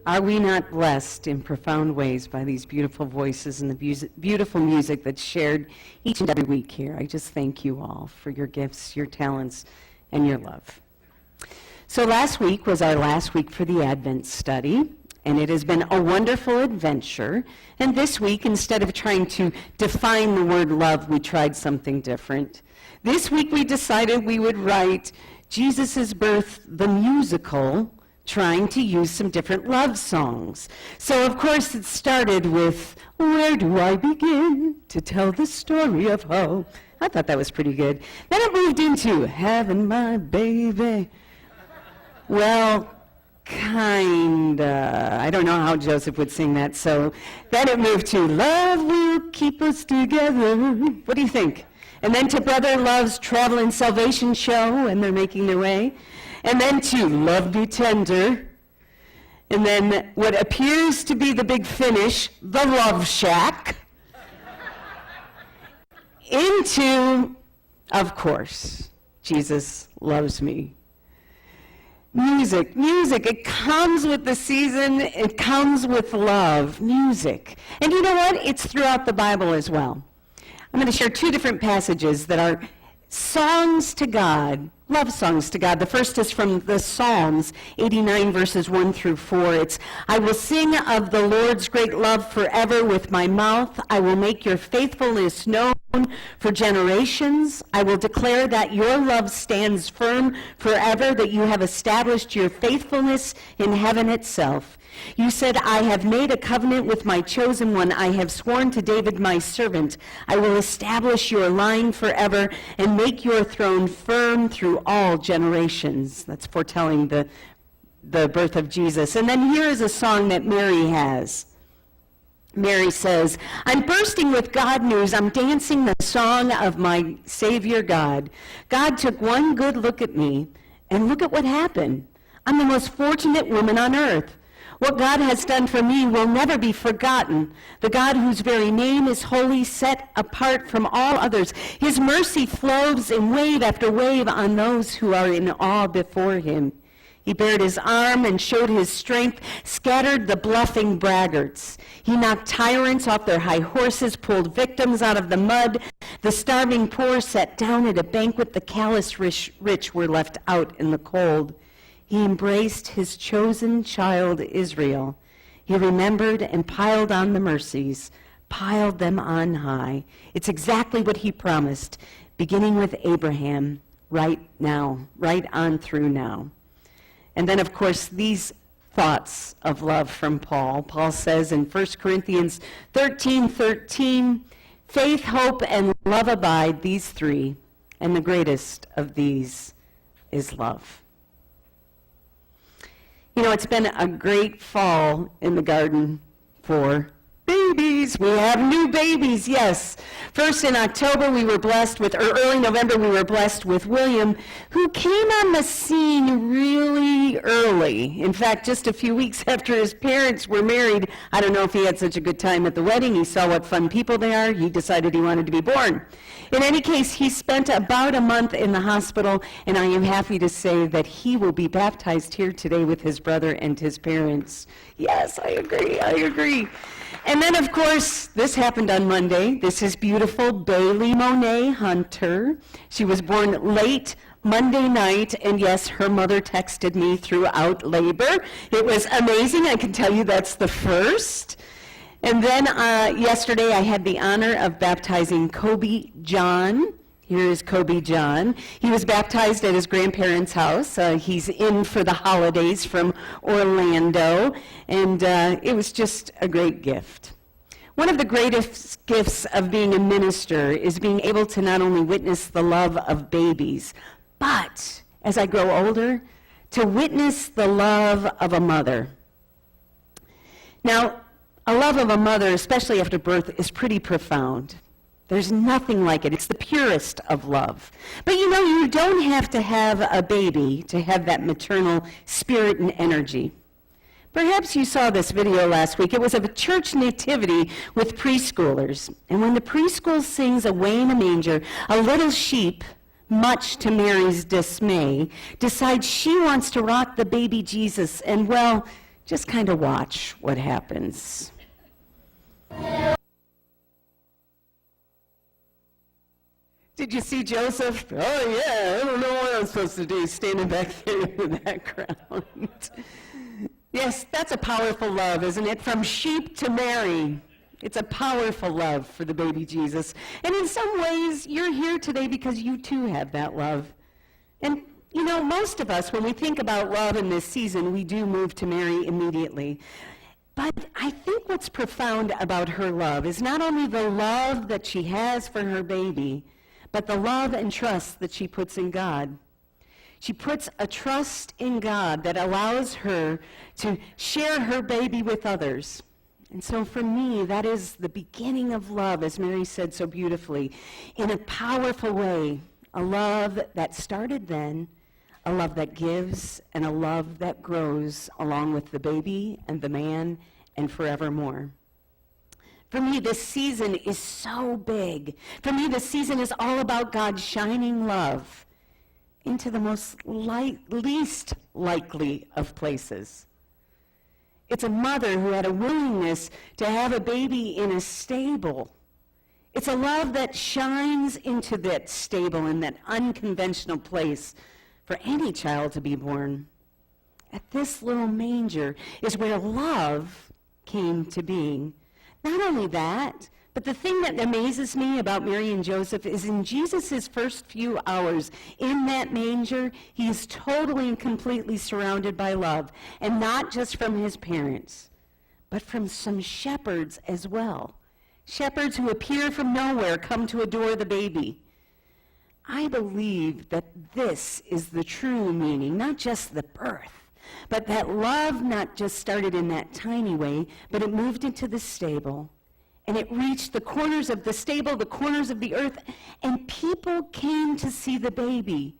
Are we not blessed in profound ways by these beautiful voices and the beautiful music that's shared each and every week here? I just thank you all for your gifts, your talents, and your love. So last week was our last week for the Advent study, and it has been a wonderful adventure. And this week, instead of trying to define the word love, we tried something different. This week we decided we would write Jesus' Birth, the musical, trying to use some different love songs. So, of course, it started with, where do I begin to tell the story of how? I thought that was pretty good. Then it moved into, having my baby. Well, kinda. I don't know how Joseph would sing that. So then it moved to, love will keep us together. What do you think? And then to Brother Love's Travel and Salvation Show, and they're making their way. And then to Love Be Tender. And then what appears to be the big finish, The Love Shack. Into, of course, Jesus Loves Me. Music, it comes with the season, it comes with love, music. And you know what? It's throughout the Bible as well. I'm going to share two different passages that are songs to God, love songs to God. The first is from the Psalms, 89 verses 1 through 4. It's, I will sing of the Lord's great love forever with my mouth. I will make your faithfulness known for generations. I will declare that your love stands firm forever, that you have established your faithfulness in heaven itself. You said, I have made a covenant with my chosen one. I have sworn to David my servant. I will establish your line forever and make your throne firm through all generations. That's foretelling the birth of Jesus. And then here is a song that Mary has. Mary says, I'm bursting with God news. I'm dancing the song of my Savior God. God took one good look at me, and look at what happened. I'm the most fortunate woman on earth. What God has done for me will never be forgotten. The God whose very name is holy, set apart from all others. His mercy flows in wave after wave on those who are in awe before him. He bared his arm and showed his strength, scattered the bluffing braggarts. He knocked tyrants off their high horses, pulled victims out of the mud. The starving poor sat down at a banquet. The callous rich were left out in the cold. He embraced his chosen child, Israel. He remembered and piled on the mercies, piled them on high. It's exactly what he promised, beginning with Abraham, right now, right on through now. And then, of course, these thoughts of love from Paul. Paul says in 1 Corinthians 13:13, faith, hope, and love abide, these three, and the greatest of these is love. You know, it's been a great fall in the garden for babies. We have new babies, yes. First in October we were blessed with, or early November we were blessed with William, who came on the scene really early. In fact, just a few weeks after his parents were married. I don't know if he had such a good time at the wedding. He saw what fun people they are. He decided he wanted to be born. In any case, he spent about a month in the hospital, and I am happy to say that he will be baptized here today with his brother and his parents. Yes, I agree. And then, of course, this happened on Monday. This is beautiful Bailey Monet Hunter. She was born late Monday night, and yes, her mother texted me throughout labor. It was amazing. I can tell you that's the first. And then yesterday I had the honor of baptizing Kobe John. Here is Kobe John. He was baptized at his grandparents' house. He's in for the holidays from Orlando, and it was just a great gift. One of the greatest gifts of being a minister is being able to not only witness the love of babies, but, as I grow older, to witness the love of a mother. Now, a love of a mother, especially after birth, is pretty profound. There's nothing like it. It's the purest of love. But you know, you don't have to have a baby to have that maternal spirit and energy. Perhaps you saw this video last week. It was of a church nativity with preschoolers. And when the preschool sings Away in a Manger, a little sheep, much to Mary's dismay, decides she wants to rock the baby Jesus. And well, Just kind of watch what happens. Did you see Joseph? Oh, yeah, I don't know what I'm supposed to do, standing back there in the background. Yes, that's a powerful love, isn't it? From sheep to Mary. It's a powerful love for the baby Jesus. And in some ways, you're here today because you too have that love. And, you know, most of us, when we think about love in this season, we do move to Mary immediately. But I think what's profound about her love is not only the love that she has for her baby, but the love and trust that she puts in God. She puts a trust in God that allows her to share her baby with others. And so for me, that is the beginning of love, as Mary said so beautifully, in a powerful way. A love that started then, a love that gives, and a love that grows along with the baby and the man and forevermore. For me, this season is so big. For me, this season is all about God shining love into the least likely of places. It's a mother who had a willingness to have a baby in a stable. It's a love that shines into that stable in that unconventional place for any child to be born. At this little manger is where love came to being. Not only that, but the thing that amazes me about Mary and Joseph is in Jesus' first few hours in that manger, he is totally and completely surrounded by love, and not just from his parents, but from some shepherds as well. Shepherds who appear from nowhere come to adore the baby. I believe that this is the true meaning, not just the birth, but that love not just started in that tiny way, but it moved into the stable. And it reached the corners of the stable, the corners of the earth, and people came to see the baby.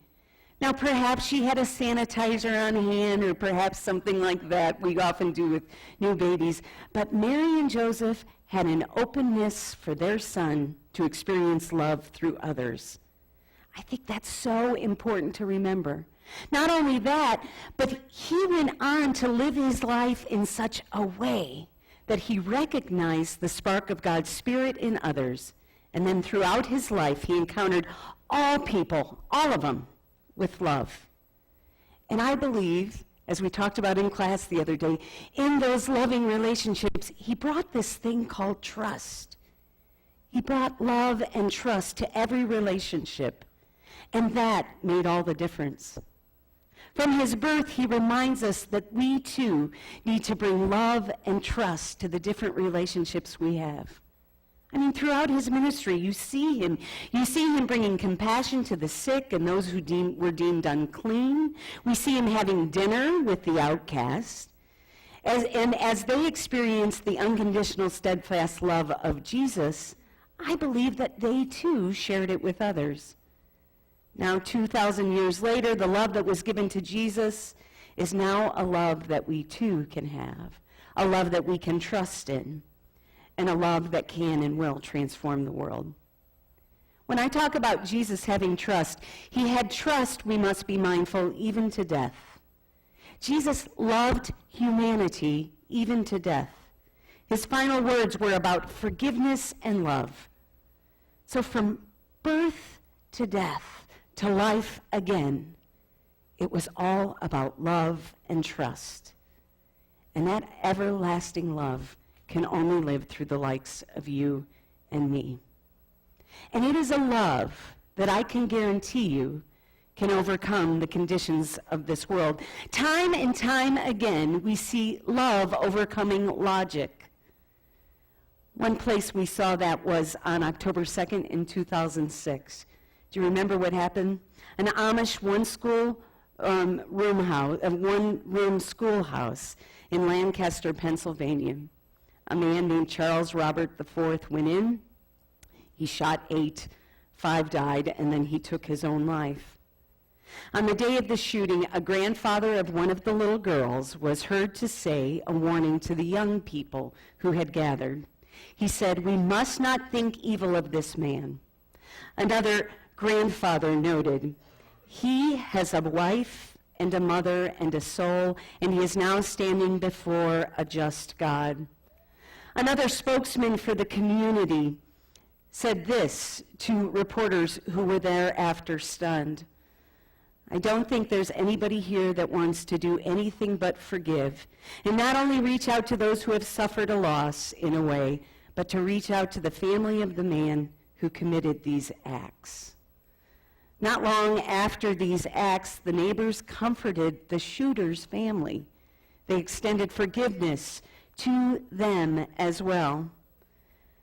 Now, perhaps she had a sanitizer on hand, or perhaps something like that we often do with new babies. But Mary and Joseph had an openness for their son to experience love through others. I think that's so important to remember. Not only that, but he went on to live his life in such a way that he recognized the spark of God's Spirit in others. And then throughout his life, he encountered all people, all of them, with love. And I believe, as we talked about in class the other day, in those loving relationships, he brought this thing called trust. He brought love and trust to every relationship. And that made all the difference. From his birth, he reminds us that we too need to bring love and trust to the different relationships we have. I mean, throughout his ministry, you see him bringing compassion to the sick and those who were deemed unclean. We see him having dinner with the outcast. As they experienced the unconditional, steadfast love of Jesus, I believe that they too shared it with others. Now, 2,000 years later, the love that was given to Jesus is now a love that we too can have, a love that we can trust in, and a love that can and will transform the world. When I talk about Jesus having trust, he had trust, we must be mindful, even to death. Jesus loved humanity even to death. His final words were about forgiveness and love. So from birth to death, to life again, it was all about love and trust. And that everlasting love can only live through the likes of you and me. And it is a love that I can guarantee you can overcome the conditions of this world. Time and time again, we see love overcoming logic. One place we saw that was on October 2nd in 2006. Do you remember what happened? An Amish one-room schoolhouse in Lancaster, Pennsylvania. A man named Charles Robert IV went in. He shot 8, 5 died, and then he took his own life. On the day of the shooting, a grandfather of one of the little girls was heard to say a warning to the young people who had gathered. He said, "We must not think evil of this man." Another grandfather noted, "He has a wife and a mother and a soul, and he is now standing before a just God. Another spokesman for the community said this to reporters who were thereafter stunned. I don't think there's anybody here that wants to do anything but forgive, and not only reach out to those who have suffered a loss in a way, but to reach out to the family of the man who committed these acts. Not long after these acts, the neighbors comforted the shooter's family. They extended forgiveness to them as well.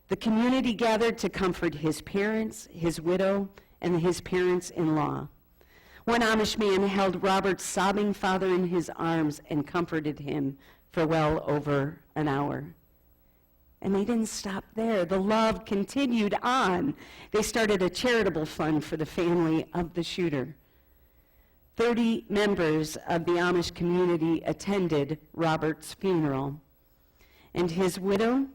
The community gathered to comfort his parents, his widow, and his parents-in-law. One Amish man held Robert's sobbing father in his arms and comforted him for well over an hour. And they didn't stop there. The love continued on. They started a charitable fund for the family of the shooter. 30 members of the Amish community attended Robert's funeral. And his widow,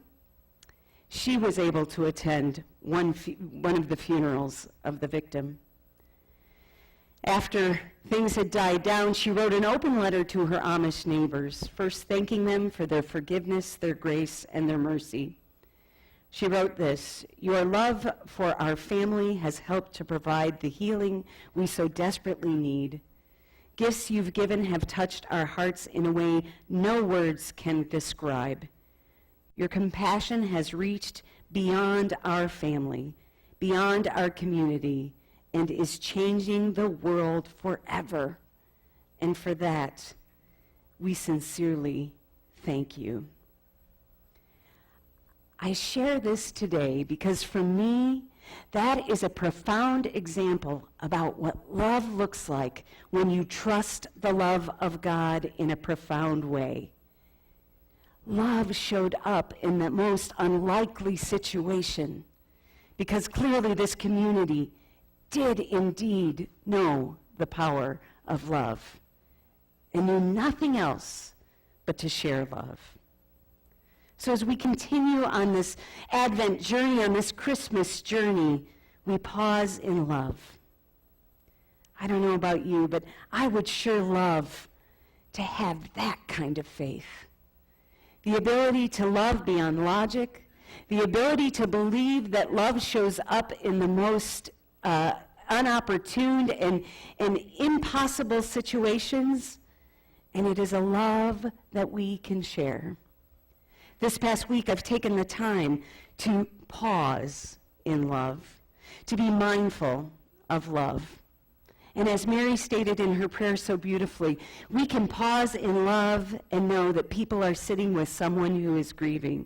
she was able to attend one of the funerals of the victim. After things had died down, she wrote an open letter to her Amish neighbors, first thanking them for their forgiveness, their grace, and their mercy. She wrote this: "Your love for our family has helped to provide the healing we so desperately need. Gifts you've given have touched our hearts in a way no words can describe. Your compassion has reached beyond our family, beyond our community, and is changing the world forever. And for that, we sincerely thank you." I share this today because for me, that is a profound example about what love looks like when you trust the love of God in a profound way. Love showed up in the most unlikely situation because clearly this community did indeed know the power of love and knew nothing else but to share love. So as we continue on this Advent journey, on this Christmas journey, we pause in love. I don't know about you, but I would sure love to have that kind of faith. The ability to love beyond logic, the ability to believe that love shows up in the most unopportune and impossible situations, and it is a love that we can share. This past week, I've taken the time to pause in love, to be mindful of love. And as Mary stated in her prayer so beautifully, we can pause in love and know that people are sitting with someone who is grieving.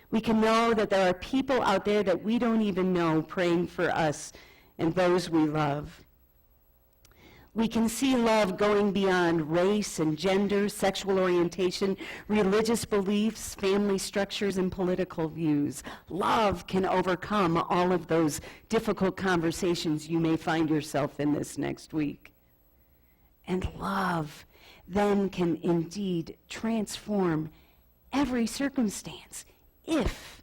We can know that there are people out there that we don't even know praying for us and those we love. We can see love going beyond race and gender, sexual orientation, religious beliefs, family structures, and political views. Love can overcome all of those difficult conversations you may find yourself in this next week. And love then can indeed transform every circumstance if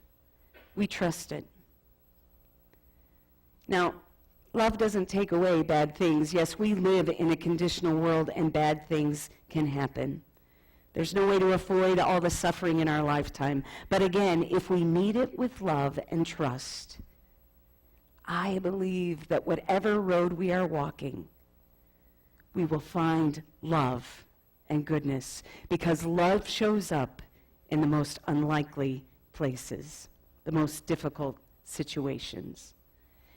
we trust it. Now, love doesn't take away bad things. Yes, we live in a conditional world and bad things can happen. There's no way to avoid all the suffering in our lifetime. But again, if we meet it with love and trust, I believe that whatever road we are walking, we will find love and goodness because love shows up in the most unlikely places, the most difficult situations.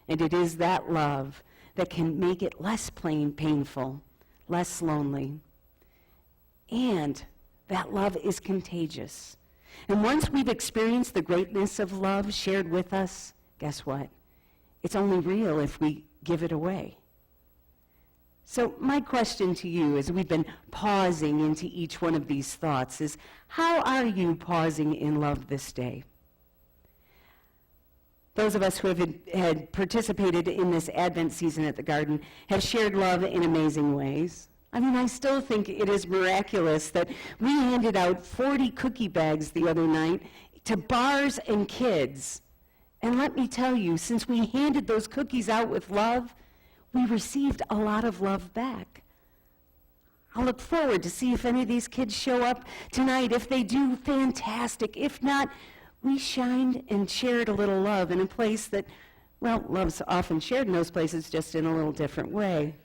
And it is that love that can make it less painful, less lonely. And that love is contagious. And once we've experienced the greatness of love shared with us, guess what? It's only real if we give it away. So my question to you as we've been pausing into each one of these thoughts is, how are you pausing in love this day? Those of us who had participated in this Advent season at the Garden have shared love in amazing ways. I mean, I still think it is miraculous that we handed out 40 cookie bags the other night to bars and kids. And let me tell you, since we handed those cookies out with love, we received a lot of love back. I'll look forward to see if any of these kids show up tonight. If they do, fantastic. If not, we shined and shared a little love in a place that, well, love's often shared in those places, just in a little different way.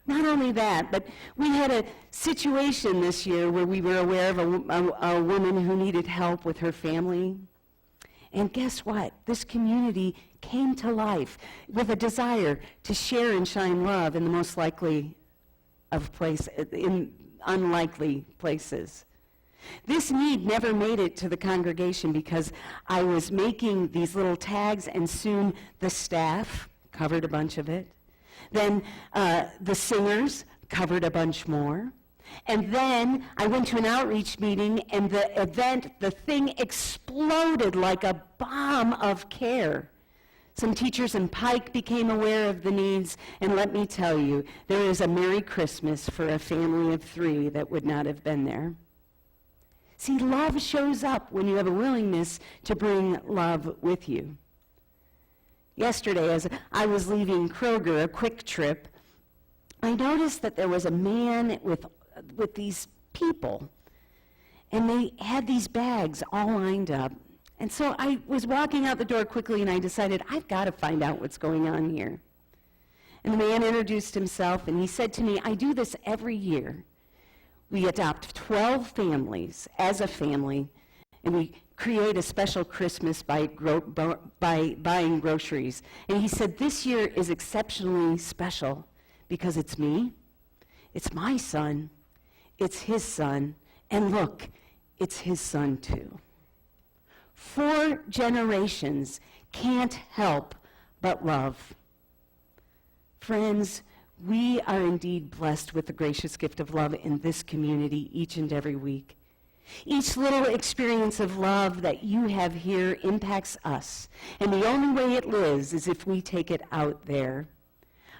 Not only that, but we had a situation this year where we were aware of a woman who needed help with her family. And guess what? This community came to life with a desire to share and shine love in the most likely of in unlikely places. This need never made it to the congregation because I was making these little tags, and soon the staff covered a bunch of it. Then the singers covered a bunch more. And then I went to an outreach meeting, and the thing exploded like a bomb of care. Some teachers in Pike became aware of the needs, and let me tell you, there is a Merry Christmas for a family of 3 that would not have been there. See, love shows up when you have a willingness to bring love with you. Yesterday, as I was leaving Kroger, a quick trip, I noticed that there was a man with these people, and they had these bags all lined up. And so I was walking out the door quickly, and I decided, I've got to find out what's going on here. And the man introduced himself, and he said to me, I do this every year. We adopt 12 families as a family, and we create a special Christmas by buying groceries. And he said, this year is exceptionally special because it's me, it's my son, it's his son, and look, it's his son too. 4 generations can't help but love. Friends, we are indeed blessed with the gracious gift of love in this community each and every week. Each little experience of love that you have here impacts us, and the only way it lives is if we take it out there.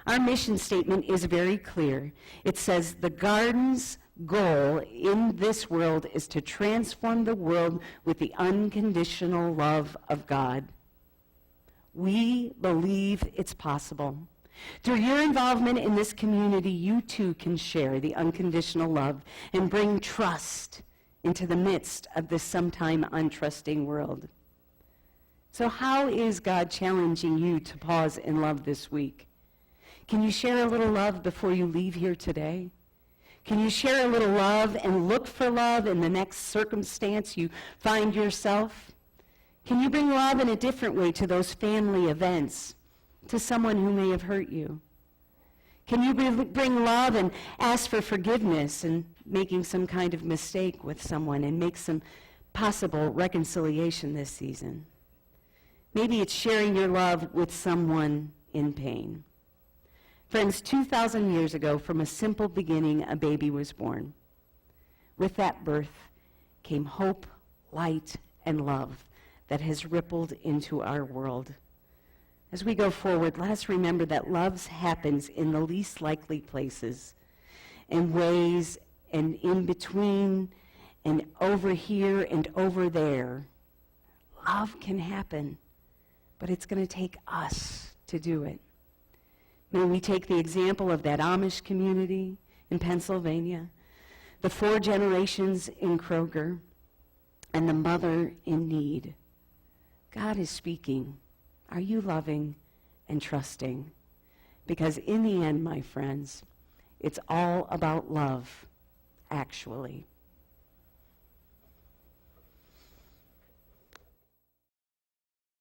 Our mission statement is very clear. It says, the garden's goal in this world is to transform the world with the unconditional love of God. We believe it's possible. Through your involvement in this community, you too can share the unconditional love and bring trust into the midst of this sometime untrusting world. So how is God challenging you to pause in love this week? Can you share a little love before you leave here today? Can you share a little love and look for love in the next circumstance you find yourself? Can you bring love in a different way to those family events, to someone who may have hurt you? Can you bring love and ask for forgiveness and making some kind of mistake with someone and make some possible reconciliation this season? Maybe it's sharing your love with someone in pain. Friends, 2,000 years ago, from a simple beginning, a baby was born. With that birth came hope, light, and love that has rippled into our world. As we go forward, let us remember that love happens in the least likely places, in ways and in between and over here and over there. Love can happen, but it's going to take us to do it. May we take the example of that Amish community in Pennsylvania, the 4 generations in Kroger, and the mother in need. God is speaking. Are you loving and trusting? Because in the end, my friends, it's all about love, actually.